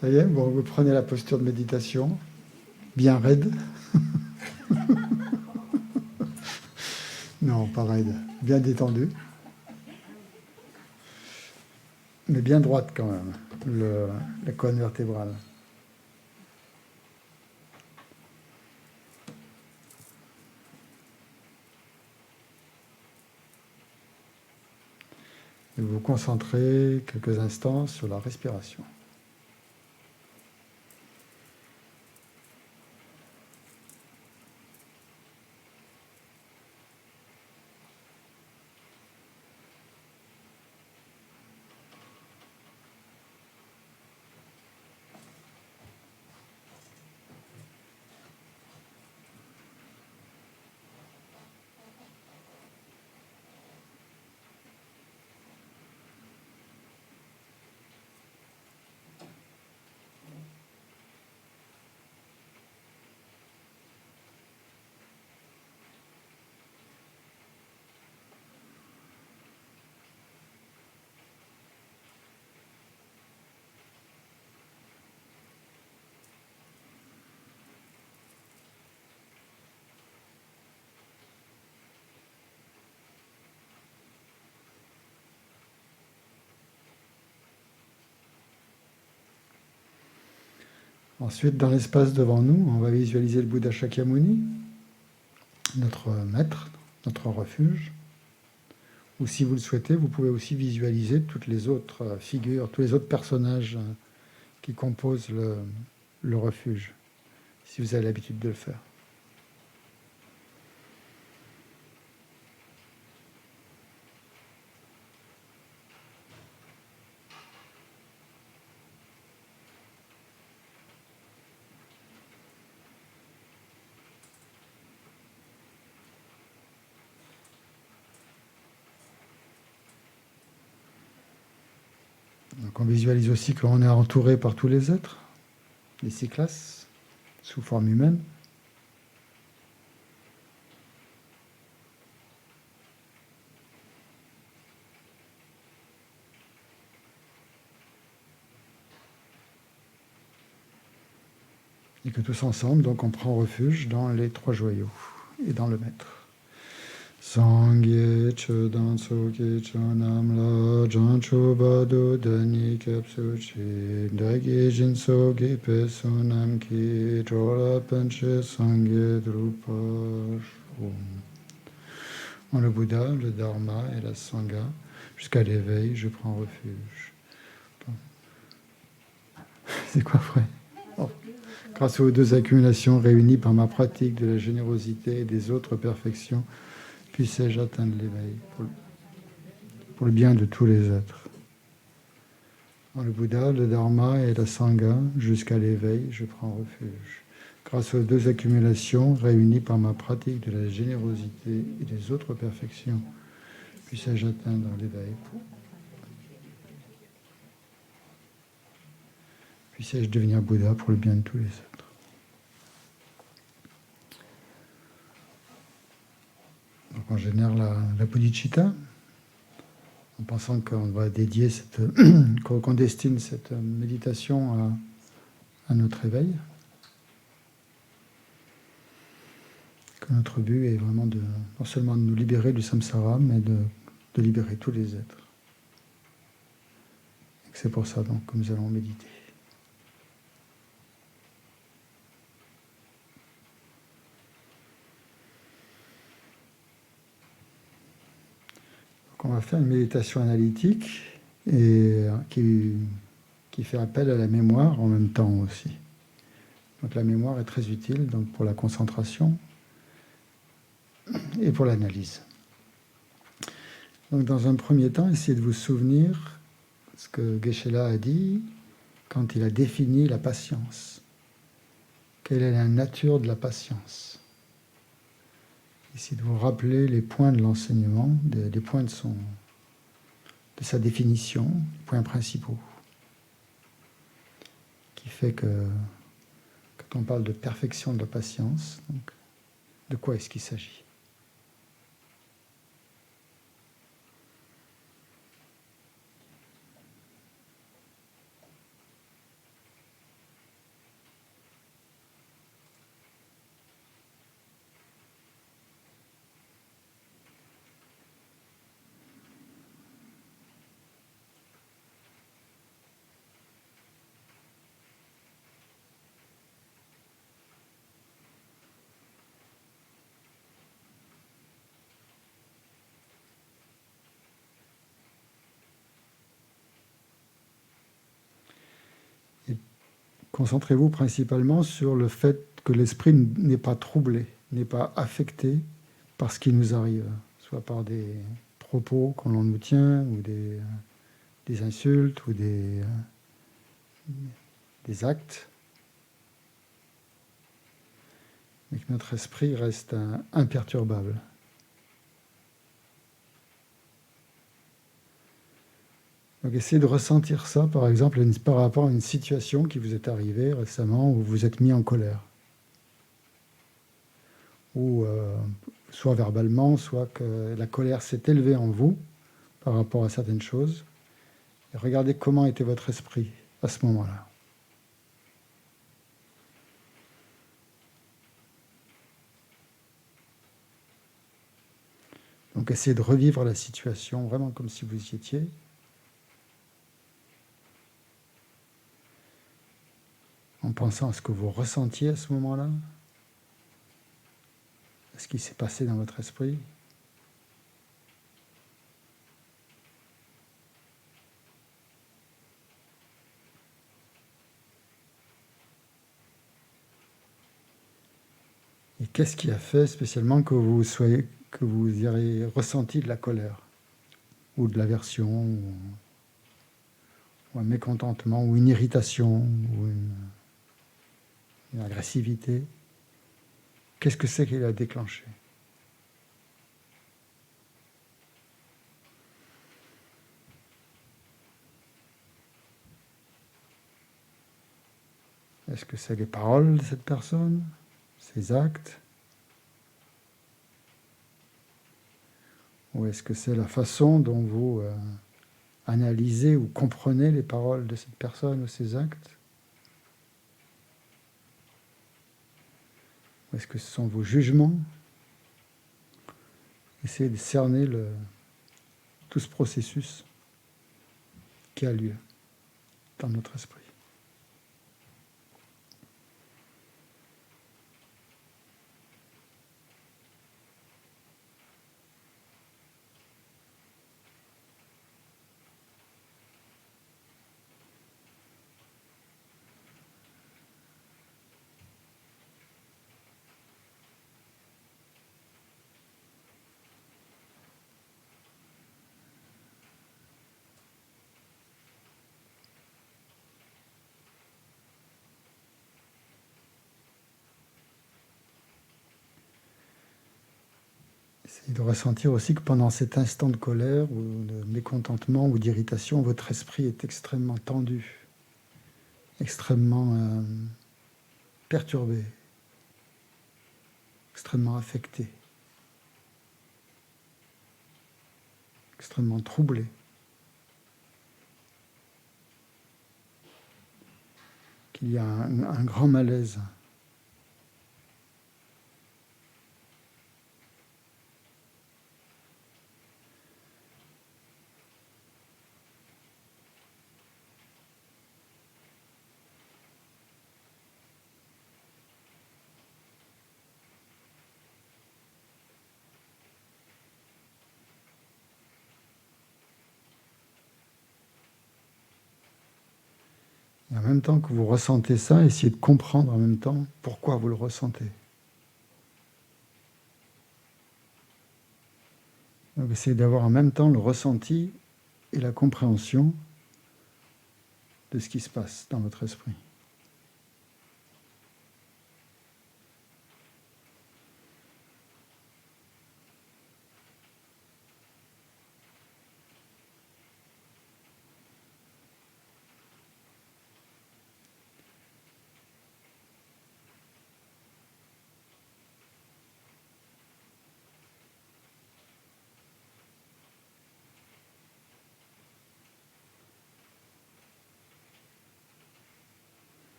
Ça y est, bon, vous prenez la posture de méditation, bien raide. Non, pas raide, bien détendue, mais bien droite quand même, la colonne vertébrale. Et vous vous concentrez quelques instants sur la respiration. Ensuite, dans l'espace devant nous, on va visualiser le Bouddha Shakyamuni, notre maître, notre refuge. Ou si vous le souhaitez, vous pouvez aussi visualiser toutes les autres figures, tous les autres personnages qui composent le refuge, si vous avez l'habitude de le faire. Donc on visualise aussi qu'on est entouré par tous les êtres, les six classes, sous forme humaine. Et que tous ensemble, donc, on prend refuge dans les trois joyaux et dans le maître. Sangye chodan soke chonam la jancho bado dani kapsu chi dagi jin soge pe sonam ki chola panche sangye drupa shum. En le Bouddha, le Dharma et la Sangha, jusqu'à l'éveil, je prends refuge. C'est quoi, frère? Grâce aux deux accumulations réunies par ma pratique de la générosité et des autres perfections, puissais-je atteindre l'éveil pour le bien de tous les êtres. Dans le Bouddha, le Dharma et la Sangha, jusqu'à l'éveil, je prends refuge. Grâce aux deux accumulations réunies par ma pratique de la générosité et des autres perfections, puissais-je atteindre l'éveil. Puissais-je devenir Bouddha pour le bien de tous les êtres. Donc on génère la bodhicitta, en pensant qu'on va dédier qu'on destine cette méditation à notre éveil. Que notre but est vraiment non seulement de nous libérer du samsara, mais de libérer tous les êtres. Et c'est pour ça donc que nous allons méditer. Donc on va faire une méditation analytique et qui fait appel à la mémoire en même temps aussi. Donc la mémoire est très utile donc pour la concentration et pour l'analyse. Donc dans un premier temps, essayez de vous souvenir ce que Geshe-la a dit quand il a défini la patience. Quelle est la nature de la patience? Essayez de vous rappeler les points de l'enseignement, des points de sa définition, les points principaux, qui fait que quand on parle de perfection de la patience, donc, de quoi est-ce qu'il s'agit? concentrez-vous principalement sur le fait que l'esprit n'est pas troublé, n'est pas affecté par ce qui nous arrive, soit par des propos qu'on nous tient, ou des insultes, ou des actes, mais que notre esprit reste imperturbable. Donc essayez de ressentir ça, par exemple, par rapport à une situation qui vous est arrivée récemment où vous vous êtes mis en colère. Ou soit verbalement, soit que la colère s'est élevée en vous par rapport à certaines choses. Et regardez comment était votre esprit à ce moment-là. Donc essayez de revivre la situation vraiment comme si vous y étiez. En pensant à ce que vous ressentiez à ce moment-là, à ce qui s'est passé dans votre esprit. Et qu'est-ce qui a fait spécialement que vous ayez ressenti de la colère, ou de l'aversion, ou un mécontentement, ou une irritation, ou une agressivité? Qu'est-ce que c'est qui l'a déclenché? Est-ce que c'est les paroles de cette personne, ses actes? Ou est-ce que c'est la façon dont vous analysez ou comprenez les paroles de cette personne ou ses actes? Ou est-ce que ce sont vos jugements? Essayez de cerner tout ce processus qui a lieu dans notre esprit. Essayez de ressentir aussi que pendant cet instant de colère ou de mécontentement ou d'irritation, votre esprit est extrêmement tendu, extrêmement perturbé, extrêmement affecté, extrêmement troublé. Qu'il y a un grand malaise. Et en même temps que vous ressentez ça, essayez de comprendre en même temps pourquoi vous le ressentez. Donc essayez d'avoir en même temps le ressenti et la compréhension de ce qui se passe dans votre esprit.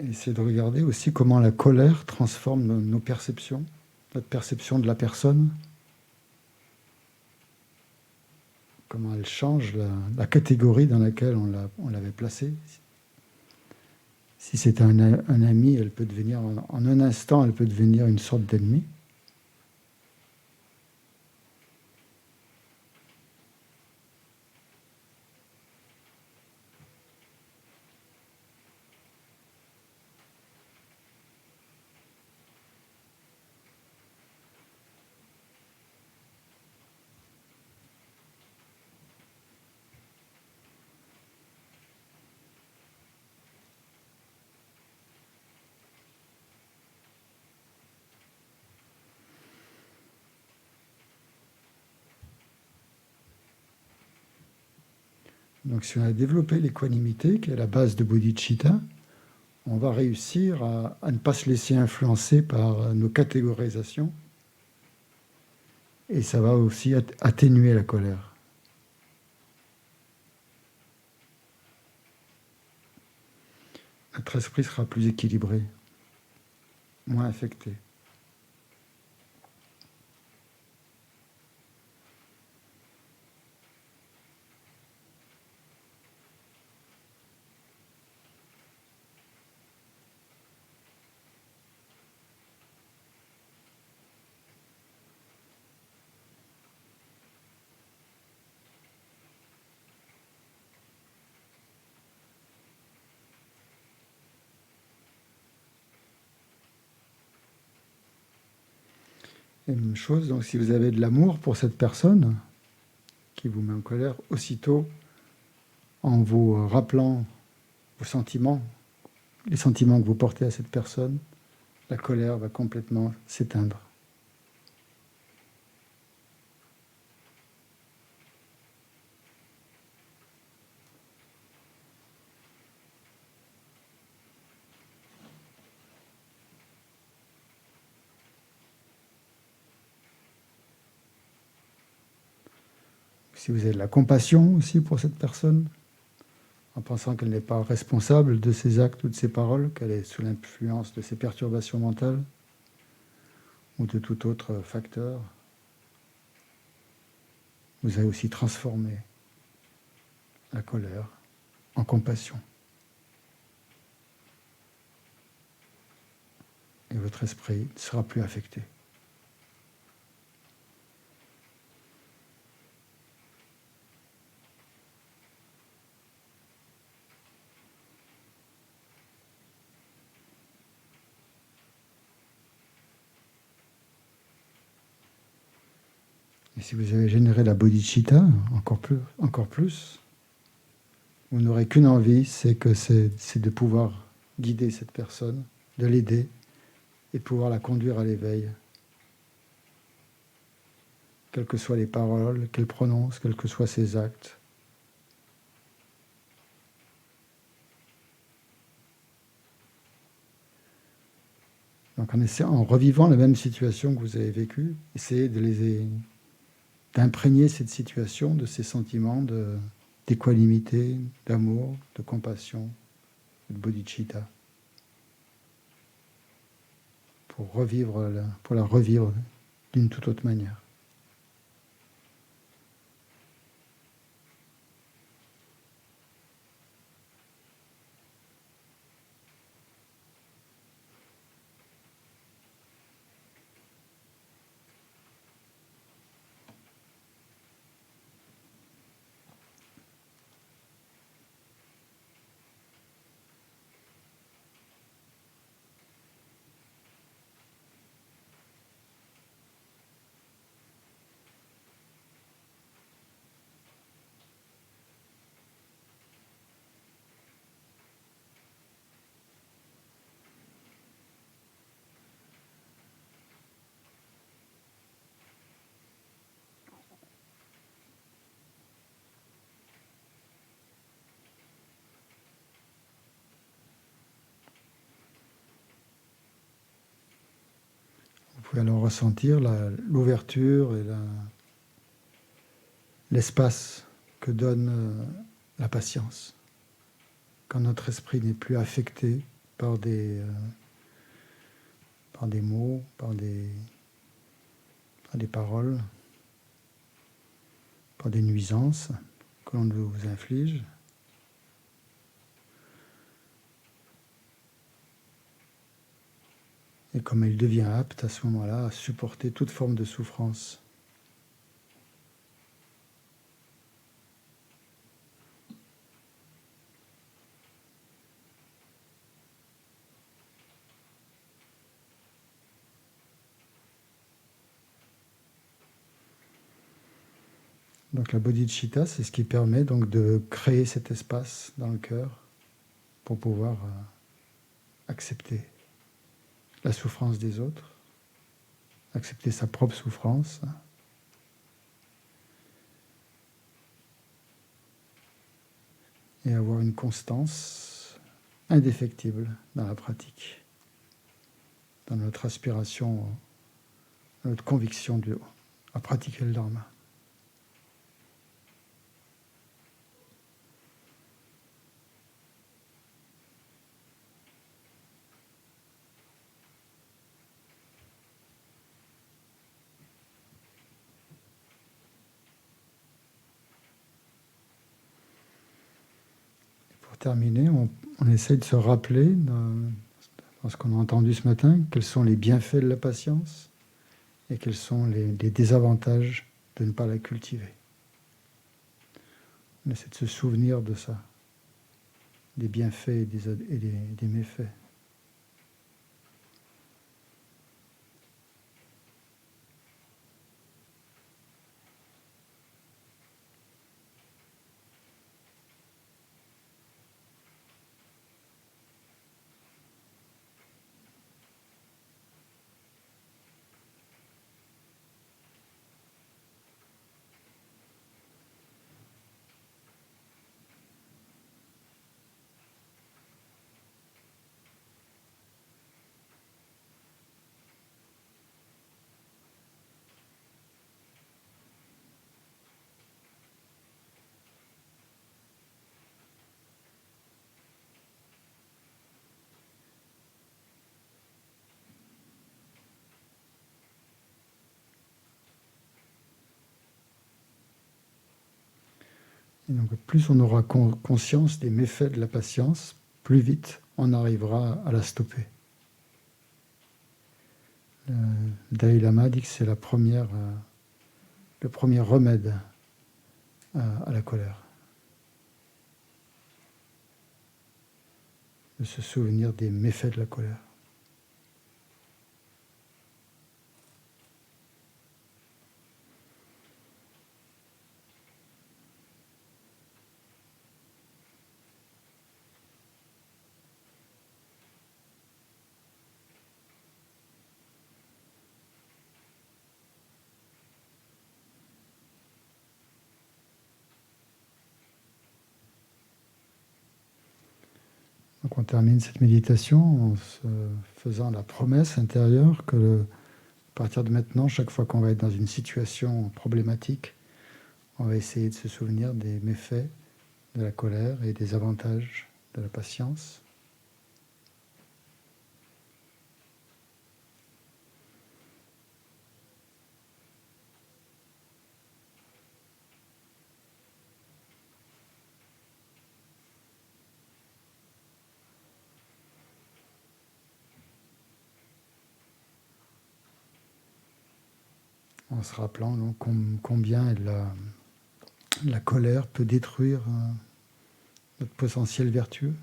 Et essayez de regarder aussi comment la colère transforme nos perceptions, notre perception de la personne, comment elle change la catégorie dans laquelle on l'avait placée. Si c'est un ami, elle peut devenir, en un instant, elle peut devenir une sorte d'ennemi. Donc si on a développé l'équanimité, qui est la base de bodhicitta, on va réussir à ne pas se laisser influencer par nos catégorisations, et ça va aussi atténuer la colère. Notre esprit sera plus équilibré, moins affecté. Et même chose, donc si vous avez de l'amour pour cette personne qui vous met en colère, aussitôt, en vous rappelant vos sentiments, les sentiments que vous portez à cette personne, la colère va complètement s'éteindre. Si vous avez de la compassion aussi pour cette personne, en pensant qu'elle n'est pas responsable de ses actes ou de ses paroles, qu'elle est sous l'influence de ses perturbations mentales ou de tout autre facteur, vous avez aussi transformé la colère en compassion. Et votre esprit ne sera plus affecté. Et si vous avez généré la bodhicitta, encore plus, vous n'aurez qu'une envie, c'est de pouvoir guider cette personne, de l'aider et de pouvoir la conduire à l'éveil. Quelles que soient les paroles qu'elle prononce, quels que soient ses actes. Donc en revivant la même situation que vous avez vécue, essayez d'imprégner cette situation de ces sentiments d'équanimité, d'amour, de compassion, de bodhicitta, pour la revivre d'une toute autre manière. Vous pouvez alors ressentir l'ouverture et l'espace que donne la patience. Quand notre esprit n'est plus affecté par des mots, par des paroles, par des nuisances que l'on vous inflige. Et comme il devient apte à ce moment-là à supporter toute forme de souffrance. Donc la bodhicitta, c'est ce qui permet donc de créer cet espace dans le cœur pour pouvoir accepter la souffrance des autres, accepter sa propre souffrance. et avoir une constance indéfectible dans la pratique, dans notre aspiration, notre conviction à pratiquer le Dharma. Pour terminer, on essaie de se rappeler, dans ce qu'on a entendu ce matin, quels sont les bienfaits de la patience et quels sont les désavantages de ne pas la cultiver. On essaie de se souvenir de ça, des bienfaits et des méfaits. Et donc, plus on aura conscience des méfaits de la patience, plus vite on arrivera à la stopper. Le Dalai Lama dit que c'est le premier remède à la colère. De se souvenir des méfaits de la colère. Donc on termine cette méditation en se faisant la promesse intérieure que à partir de maintenant, chaque fois qu'on va être dans une situation problématique, on va essayer de se souvenir des méfaits de la colère et des avantages de la patience. En se rappelant donc, combien la colère peut détruire notre potentiel vertueux.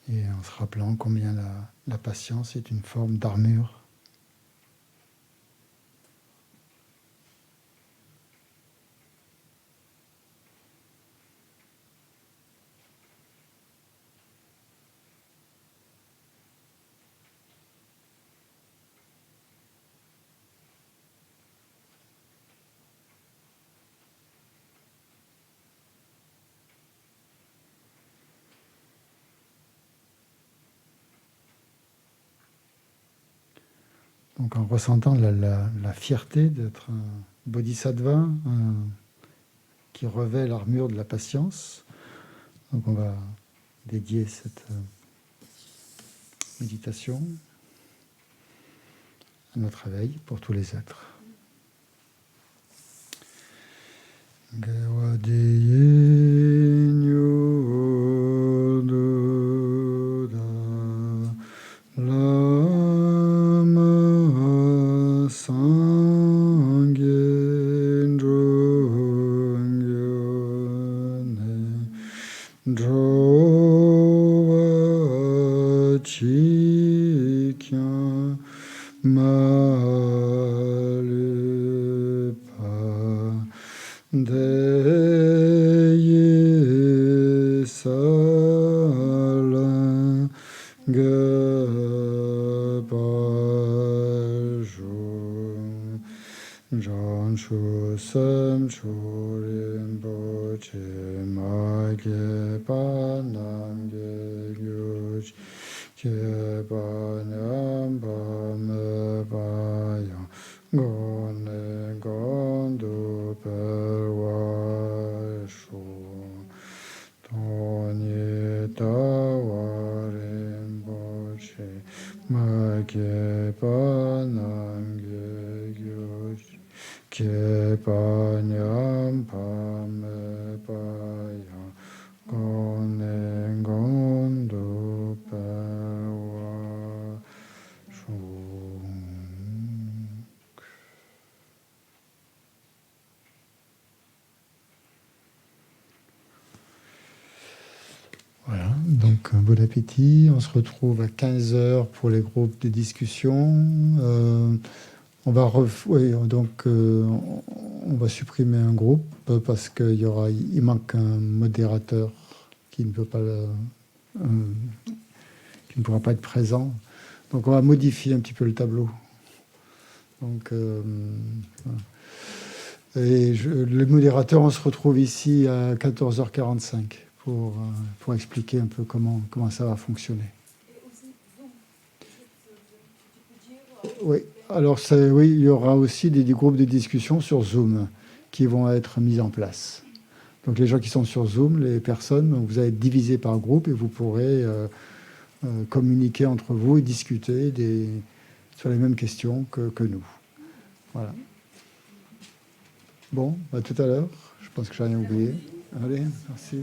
Et en se rappelant combien la patience est une forme d'armure. Donc en ressentant la fierté d'être un bodhisattva qui revêt l'armure de la patience, donc on va dédier cette méditation à notre éveil pour tous les êtres. kya malupa deye sala gabaju janshu samchu rinpoche magye panam ge gyuj ke panam pame payam gone gondu perwashu Tony tawarin boche magye panam ge gyuj ke panam pame payam gone gondu perwashu. Voilà, donc bon appétit. On se retrouve à 15 heures pour les groupes de discussion. On va supprimer un groupe parce il manque un modérateur qui ne pourra pas être présent. Donc on va modifier un petit peu le tableau. Donc le modérateur, on se retrouve ici à 14h45 pour expliquer un peu comment ça va fonctionner. Oui, alors oui, il y aura aussi des groupes de discussion sur Zoom qui vont être mis en place. Donc les gens qui sont sur Zoom, les personnes, vous allez être divisés par groupe et vous pourrez communiquer entre vous et discuter sur les mêmes questions que nous. Voilà. Bon, à tout à l'heure. Je pense que je n'ai rien oublié. Allez, merci.